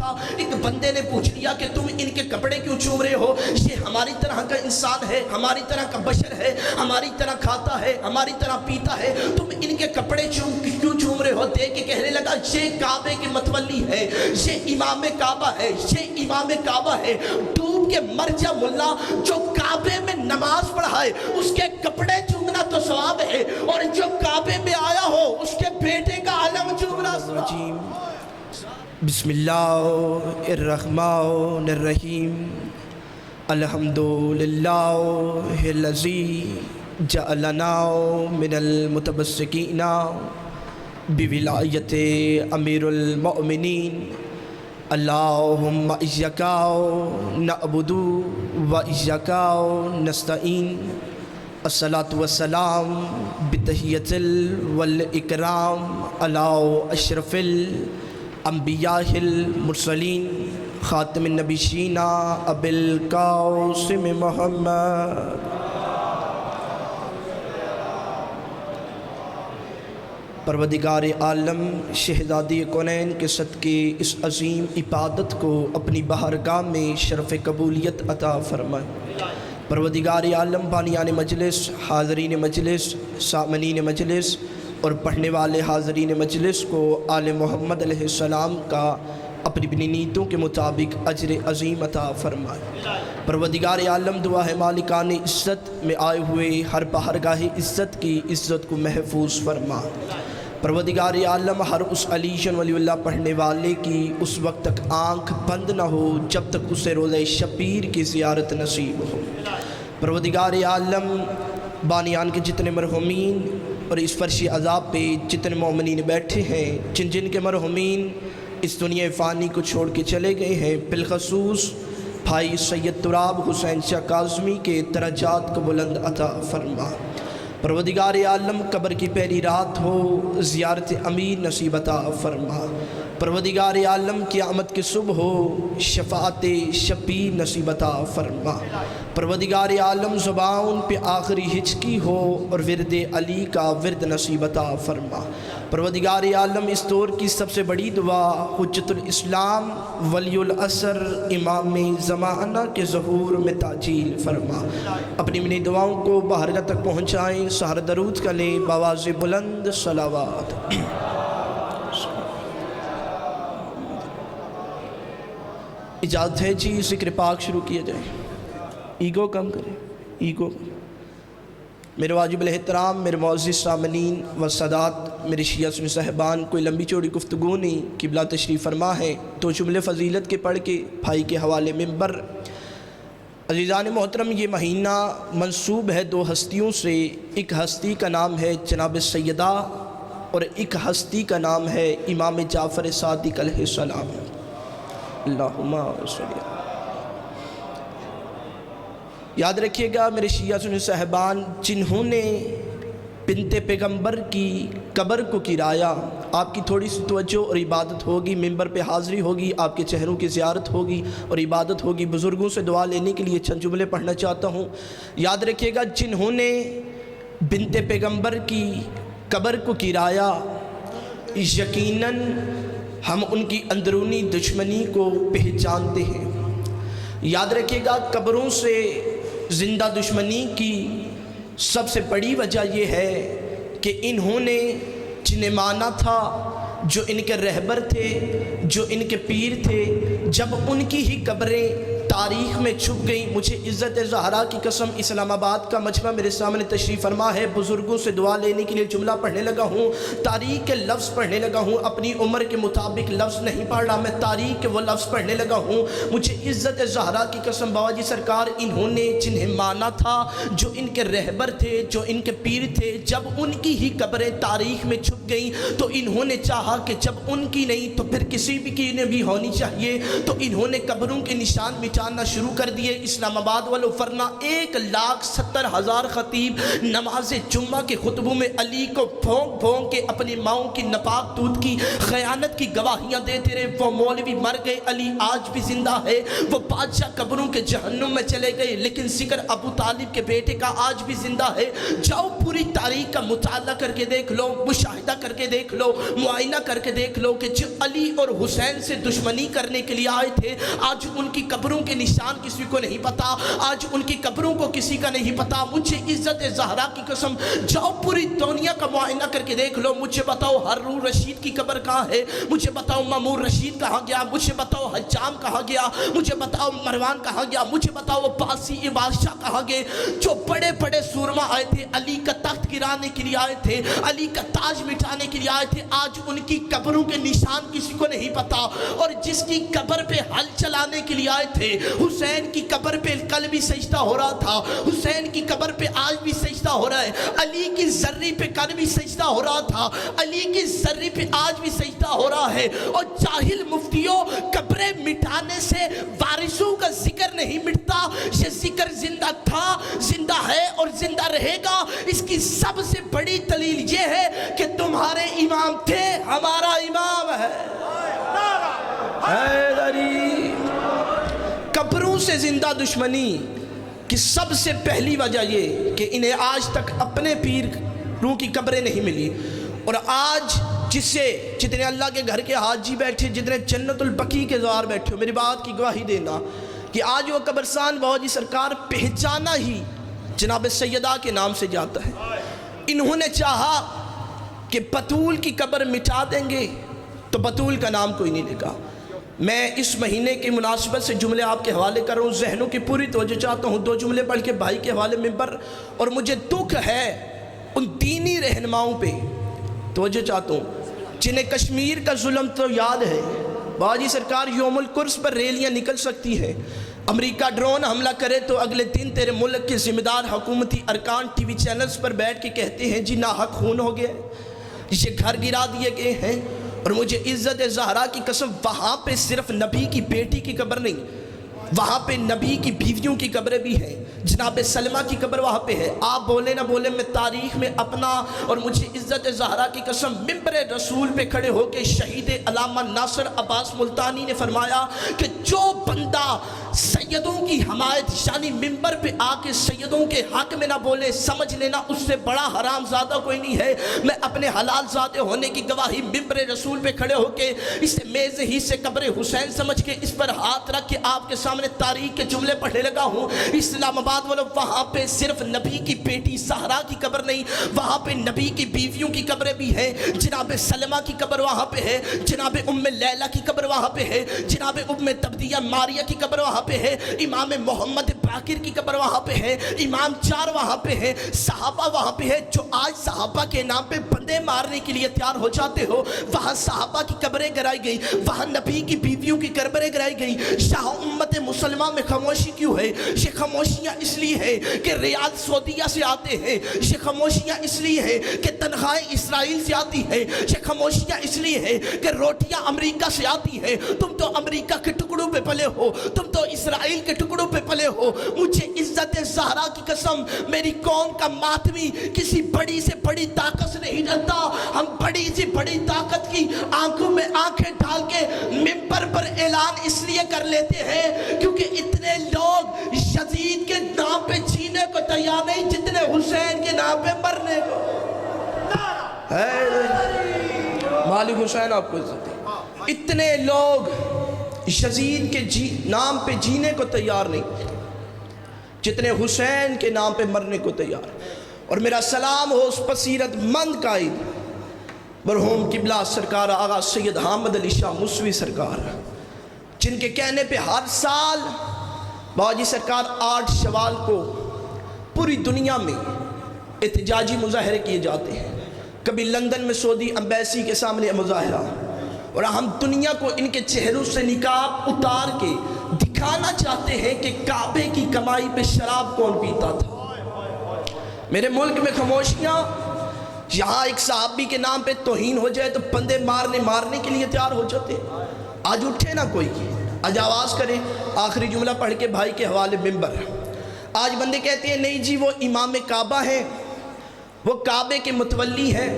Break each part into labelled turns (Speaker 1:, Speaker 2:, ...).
Speaker 1: تھا، ایک بندے نے پوچھ لیا کہ تم ان کے کپڑے کیوں چوم رہے ہو؟ یہ ہماری طرح کا انسان ہے، ہماری طرح کا بشر ہے، ہماری طرح کھاتا ہے، ہماری طرح پیتا ہے، تم ان کے کپڑے کیوں چوم رہے ہو؟ دیکھ کے کہنے لگا یہ کعبے کے متولی ہے، یہ امام کعبہ ہے، یہ امام کعبہ ہے، ڈوب کے مر جا ملا، جو کعبے میں نماز پڑھائے اس کے کپڑے چومنا تو ثواب ہے، اور جو کعبے میں آیا ہو اس کے بیٹے کا علم چومنا ثواب۔ بسم اللہ الرحمن الرحیم، الحمدللہ الذی جعلنا من المتمسکین بولایت امیر المؤمنین، اللہم ایاک نعبد و ایاک نستعین، الصلاۃ والسلام بتحیۃ والاکرام علی اشرف الانبیاء المرسلین، خاتم النبیین ابی القاسم محمد۔ پروردگار عالم شہزادی کونین کے صدقے اس عظیم عبادت کو اپنی بارگاہ میں شرف قبولیت عطا فرمائے۔ پروردگار عالم بانیان مجلس، حاضرین مجلس، سامعین مجلس اور پڑھنے والے حاضرین مجلس کو آل محمد علیہ السلام کا اپنی اپنی نیتوں کے مطابق اجر عظیم عطا فرمائے۔ پروردگار عالم دعا ہے مالکان عزت میں آئے ہوئے ہر بارگاہ عزت کی عزت کو محفوظ فرما۔ پروردگار عالم ہر اس علیشن ولی اللہ پڑھنے والے کی اس وقت تک آنکھ بند نہ ہو جب تک اسے روزہ شبیر کی زیارت نصیب ہو۔ پروردگار عالم بانیان کے جتنے مرحومین اور اس فرش عذاب پہ جتنے مومنین بیٹھے ہیں، جن جن کے مرحومین اس دنیا فانی کو چھوڑ کے چلے گئے ہیں، بالخصوص بھائی سید تراب حسین شاہ کاظمی کے درجات کو بلند عطا فرما۔ پروردگار عالم قبر کی پہلی رات ہو، زیارت امیر نصیب عطا فرما۔ پروردگار عالم قیامت کی صبح ہو، شفاعت شبیر نصیب عطا فرما۔ پروردگار عالم زبان پہ آخری ہچکی ہو اور ورد علی کا ورد نصیب عطا فرما۔ پروردگار عالم اس دور کی سب سے بڑی دعا حجت الاسلام ولی العصر امام زمانہ کے ظہور میں تعجیل فرما۔ اپنی منی دعاؤں کو بارگاہ تک پہنچائیں، سحر درود کریں بآواز بلند صلوات۔ اجازت ہے جی ذکر پاک شروع کیا جائے، ایگو کم کریں، ایگو۔ میرے واجب الاحترام، میرے معزز سامعین و سادات، میرے شیعہ سنی صاحبان، کوئی لمبی چوڑی گفتگو نہیں، قبلہ تشریف فرما ہے تو جملے فضیلت کے پڑھ کے بھائی کے حوالے منبر۔ عزیزان محترم، یہ مہینہ منسوب ہے دو ہستیوں سے، ایک ہستی کا نام ہے جناب سیدہ اور ایک ہستی کا نام ہے امام جعفر صادق علیہ السلام۔ اللہم صلی اللہ۔ یاد رکھیے گا میرے شیعہ سنی صاحبان، جنہوں نے بنت پیغمبر کی قبر کو گرایا، آپ کی تھوڑی سی توجہ اور عبادت ہوگی، منبر پہ حاضری ہوگی، آپ کے چہروں کی زیارت ہوگی اور عبادت ہوگی۔ بزرگوں سے دعا لینے کے لیے چند جملے پڑھنا چاہتا ہوں۔ یاد رکھیے گا، جنہوں نے بنت پیغمبر کی قبر کو گرایا، یقیناً ہم ان کی اندرونی دشمنی کو پہچانتے ہیں۔ یاد رکھیے گا، قبروں سے زندہ دشمنی کی سب سے بڑی وجہ یہ ہے کہ انہوں نے جنہیں مانا تھا، جو ان کے رہبر تھے، جو ان کے پیر تھے، جب ان کی ہی قبریں تاریخ میں چھپ گئیں۔ مجھے عزت زہرا کی قسم، اسلام آباد کا مجمع میرے سامنے تشریف فرما ہے، بزرگوں سے دعا لینے کے لیے جملہ پڑھنے لگا ہوں، تاریخ کے لفظ پڑھنے لگا ہوں، اپنی عمر کے مطابق لفظ نہیں پڑھ رہا، میں تاریخ کے وہ لفظ پڑھنے لگا ہوں۔ مجھے عزت زہرا کی قسم باواجی سرکار، انہوں نے جنہیں مانا تھا، جو ان کے رہبر تھے، جو ان کے پیر تھے، جب ان کی ہی قبریں تاریخ میں چھپ گئیں تو انہوں نے چاہا کہ جب ان کی نہیں تو پھر کسی بھی کی بھی ہونی چاہیے، تو انہوں نے قبروں کے نشان مٹا پہچاننا شروع کر دیے۔ اسلام آباد والوں فرنا 1,70,000 خطیب نماز جمعہ کے خطبوں میں علی کو بھونک بھونک کے اپنی ماؤں کی نپاک دودھ کی خیانت کی گواہیاں دیتے رہے۔ وہ مولوی مر گئے، علی آج بھی زندہ ہے۔ وہ بادشاہ قبروں کے جہنم میں چلے گئے، لیکن ذکر ابو طالب کے بیٹے کا آج بھی زندہ ہے۔ جاؤ پوری تاریخ کا مطالعہ کر کے دیکھ لو، مشاہدہ کر کے دیکھ لو، معائنہ کر کے دیکھ لو کہ جو علی اور حسین سے دشمنی کرنے کے لیے آئے تھے، آج ان کی قبروں کے نشان کسی کو نہیں پتا، آج ان کی قبروں کو کسی کا نہیں پتا۔ مجھے عزت زہرا کی قسم، جاؤ پوری دنیا کا معائنہ کر کے دیکھ لو، مجھے بتاؤ ہارون رشید کی قبر کہاں ہے، مجھے بتاؤ مامون رشید کہاں گیا، مجھے بتاؤ حجام کہاں گیا، مجھے بتاؤ مروان کہاں گیا، مجھے بتاؤ عباسی بادشاہ کہاں گئے۔ جو بڑے بڑے سورما آئے تھے، علی کا تخت گرانے کے لیے آئے تھے، علی کا تاج مٹانے کے لیے آئے تھے، آج ان کی قبروں کے نشان کسی کو نہیں پتا۔ اور جس کی قبر پہ ہل چلانے کے لیے آئے تھے، حسین کی قبر پہ کل بھی سجدہ ہو رہا تھا، حسین کی قبر پہ آج بھی سجدہ ہو رہا ہے، علی کی ذرے پہ کل بھی سجدہ ہو رہا تھا، علی کی ذرے پہ آج بھی سجدہ ہو رہا ہے۔ اور جاہل مفتیوں، قبریں مٹانے سے وارثوں کا ذکر نہیں مٹتا، یہ ذکر زندہ تھا، زندہ ہے اور زندہ رہے گا۔ اس کی سب سے بڑی دلیل یہ ہے کہ تمہارے امام تھے، ہمارا امام ہے حیدری۔ قبروں سے زندہ دشمنی کی سب سے پہلی وجہ یہ کہ انہیں آج تک اپنے پیروں کی قبریں نہیں ملی۔ اور آج جتنے اللہ کے گھر کے حاجی بیٹھے، جتنے جنت البقیع کے زوار بیٹھے ہو، میری بات کی گواہی دینا کہ آج وہ قبرستان بہوجی سرکار پہچانا ہی جناب سیدہ کے نام سے جاتا ہے۔ انہوں نے چاہا کہ بطول کی قبر مٹا دیں گے تو بطول کا نام کوئی نہیں لکھا۔ میں اس مہینے کی مناسبت سے جملے آپ کے حوالے کر رہا ہوں، ذہنوں کی پوری توجہ چاہتا ہوں، 2 جملے پڑھ کے بھائی کے حوالے منبر۔ اور مجھے دکھ ہے ان دینی رہنماؤں پہ، توجہ چاہتا ہوں، جنہیں کشمیر کا ظلم تو یاد ہے۔ باجی سرکار یوم القرس پر ریلیاں نکل سکتی ہیں، امریکہ ڈرون حملہ کرے تو اگلے دن تیرے ملک کے ذمہ دار حکومتی ارکان ٹی وی چینلز پر بیٹھ کے کہتے ہیں جی ناحق خون ہو گیا، یہ گھر گرا دیے گئے ہیں۔ اور مجھے عزت زہرا کی قسم، وہاں پہ صرف نبی کی بیٹی کی قبر نہیں، وہاں پہ نبی کی بیویوں کی قبریں بھی ہیں، جناب سلمہ کی قبر وہاں پہ ہے۔ آپ بولے نہ بولے، میں تاریخ میں اپنا اور مجھے عزت زہرا کی قسم ممبر رسول پہ کھڑے ہو کے شہید علامہ ناصر عباس ملتانی نے فرمایا کہ جو بندہ سیدوں کی حمایت یعنی ممبر پہ آ کے سیدوں کے حق میں نہ بولے، سمجھ لینا اس سے بڑا حرام زادہ کوئی نہیں ہے۔ میں اپنے حلال زادے ہونے کی گواہی ممبر رسول پہ کھڑے ہو کے اسے میز ہی سے قبر حسین سمجھ کے اس پر ہاتھ رکھ کے آپ کے سامنے تاریخ کے جملے پڑھنے لگا ہوں۔ اسلام آباد والوں، وہاں پہ صرف نبی کی بیٹی زہرا کی قبر نہیں، وہاں پہ نبی کی بیویوں کی قبریں بھی ہیں۔ جناب سلمہ کی قبر وہاں پہ ہے، جناب ام لیلہ کی قبر وہاں پہ ہے، جناب ام تبدیہ ماریہ کی قبر وہاں پہ ہے، امام محمد باقر کی قبر وہاں پہ ہے، امام 4 وہاں پہ ہے، صحابہ وہاں پہ ہے۔ جو آج صحابہ کے نام پہ بندے مارنے کے لیے تیار ہو جاتے ہو، وہاں صحابہ کی قبریں گرائی گئی، وہاں نبی کی بیویوں کی قبریں گرائی گئی۔ شاہ امت مسلمہ میں خاموشی کیوں ہے؟ یہ خاموشیاں اس لیے ہے کہ ریال سعودیہ سے آتے ہیں، یہ خاموشیاں اس لیے ہے کہ تنخواہیں اسرائیل سے آتی ہیں، یہ خاموشیاں اس لیے ہے کہ روٹیاں امریکہ سے آتی ہیں۔ تم تو امریکہ کے ٹکڑوں پہ پلے ہو، تم تو اسرائیل کے ٹکڑوں پہ پلے ہو۔ مجھے عزت زہرا کی قسم، میری قوم کا ماتمی کسی بڑی سے بڑی طاقت سے نہیں ڈرتا۔ ہم بڑی سے بڑی طاقت کی آنکھوں میں آنکھیں ڈال کے ممبر پر اعلان اس لیے کر لیتے ہیں کیونکہ اتنے لوگ یزید کے نام پہ جینے کو تیار نہیں جتنے حسین کے نام پہ مرنے کو۔ مالک حسین آپ کو عزت ہے۔ اتنے لوگ یزید کے نام پہ جینے کو تیار نہیں جتنے حسین کے نام پہ مرنے کو تیار۔ اور میرا سلام ہو اس بصیرت مند قائد مرحوم قبلہ سرکار آغا سید حامد علی شاہ موسوی سرکار، جن کے کہنے پہ ہر سال باجی سرکار 8 شوال کو پوری دنیا میں احتجاجی مظاہرے کیے جاتے ہیں۔ کبھی لندن میں سعودی امبیسی کے سامنے مظاہرہ، اور ہم دنیا کو ان کے چہروں سے نقاب اتار کے دکھانا چاہتے ہیں کہ کعبے کی کمائی پہ شراب کون پیتا تھا۔ میرے ملک میں خاموشیاں، یہاں ایک صحابی کے نام پہ توہین ہو جائے تو بندے مارنے کے لیے تیار ہو جاتے۔ آج اٹھے نہ کوئی، آج آواز کریں آخری جملہ پڑھ کے بھائی کے حوالے ممبر۔ آج بندے کہتے ہیں نہیں جی وہ امام کعبہ ہیں، وہ کعبے کے متولی ہیں،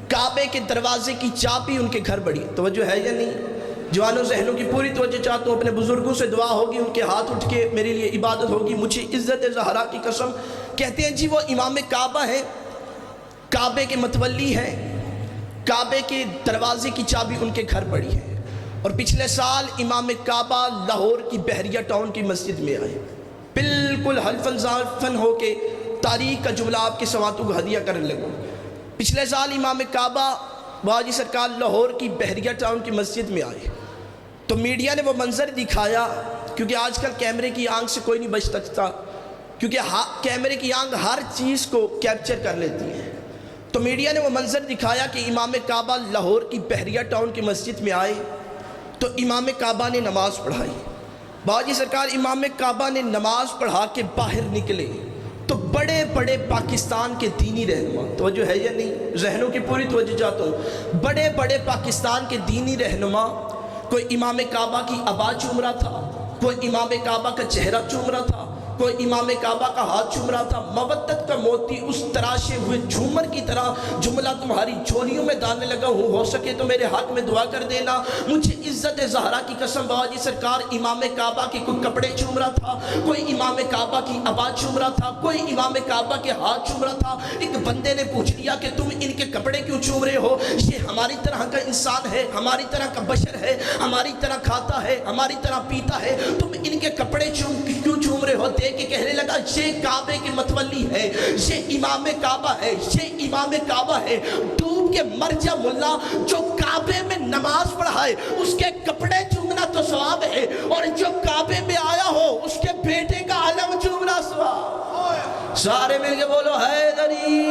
Speaker 1: کعبے کے دروازے کی چابی ان کے گھر بڑی۔ توجہ ہے یا نہیں؟ جوانوں ذہنوں کی پوری توجہ چاہتا ہوں، اپنے بزرگوں سے دعا ہوگی، ان کے ہاتھ اٹھ کے میرے لیے عبادت ہوگی، مجھے عزت زہرا کی قسم۔ کہتے ہیں جی وہ امام کعبہ ہیں، کعبے کے متولی ہیں، کعبے کے دروازے کی چابی ان کے گھر پڑی ہے۔ اور پچھلے سال امام کعبہ لاہور کی بحریہ ٹاؤن کی مسجد میں آئے، بالکل حلفاً زالفاً ہو کے تاریخ کا جملہ آپ کے سماعتوں کو ہدیہ کرنے لگوں۔ پچھلے سال امام کعبہ واجی سرکار لاہور کی بحریہ ٹاؤن کی مسجد میں آئے تو میڈیا نے وہ منظر دکھایا، کیونکہ آج کل کیمرے کی آنکھ سے کوئی نہیں بچ سکتا، کیونکہ کیمرے کی آنکھ ہر چیز کو کیپچر کر لیتی ہے۔ تو میڈیا نے وہ منظر دکھایا کہ امام کعبہ لاہور کی بحریہ ٹاؤن کی مسجد میں آئے تو امام کعبہ نے نماز پڑھائی۔ باجی سرکار امام کعبہ نے نماز پڑھا کے باہر نکلے تو بڑے بڑے پاکستان کے دینی رہنما، توجہ ہے یا نہیں؟ ذہنوں کی پوری توجہ چاہتا ہوں، بڑے بڑے پاکستان کے دینی رہنما، کوئی امام کعبہ کی عبا چوم رہا تھا، کوئی امام کعبہ کا چہرہ چوم رہا تھا، کوئی امام کعبہ کا ہاتھ چوم رہا تھا۔ مودت کا موتی اس تراشے ہوئے جھومر کی طرح جملہ تمہاری جھولیوں میں ڈالنے لگا ہوں، ہو سکے تو میرے حق میں دعا کر دینا۔ مجھے عزت زہرا کی قسم باجی سرکار امام کعبہ کے کوئی کپڑے چوم رہا تھا، کوئی امام کعبہ کی عبا چوم رہا تھا، کوئی امام کعبہ کے ہاتھ چوم رہا تھا۔ ایک بندے نے پوچھ لیا کہ تم ان کے کپڑے کیوں چوم رہے ہو؟ یہ ہماری طرح کا انسان ہے، ہماری طرح کا بشر ہے، ہماری طرح کھاتا ہے، ہماری طرح پیتا ہے، تم ان کے کپڑے کیوں چوم رہے ہو؟ دیکھ کے کہنے لگا یہ کعبے کے متولی ہے، یہ امام کعبہ ہے، یہ امام کعبہ ہے۔ ڈوب کے مر جا ملا، جو کعبے میں نماز پڑھائے اس کے کپڑے چومنا تو ثواب ہے، اور جو کعبے میں آیا ہو اس کے بیٹے کا علم چومنا ثواب۔ سارے مل کے بولو حیدری۔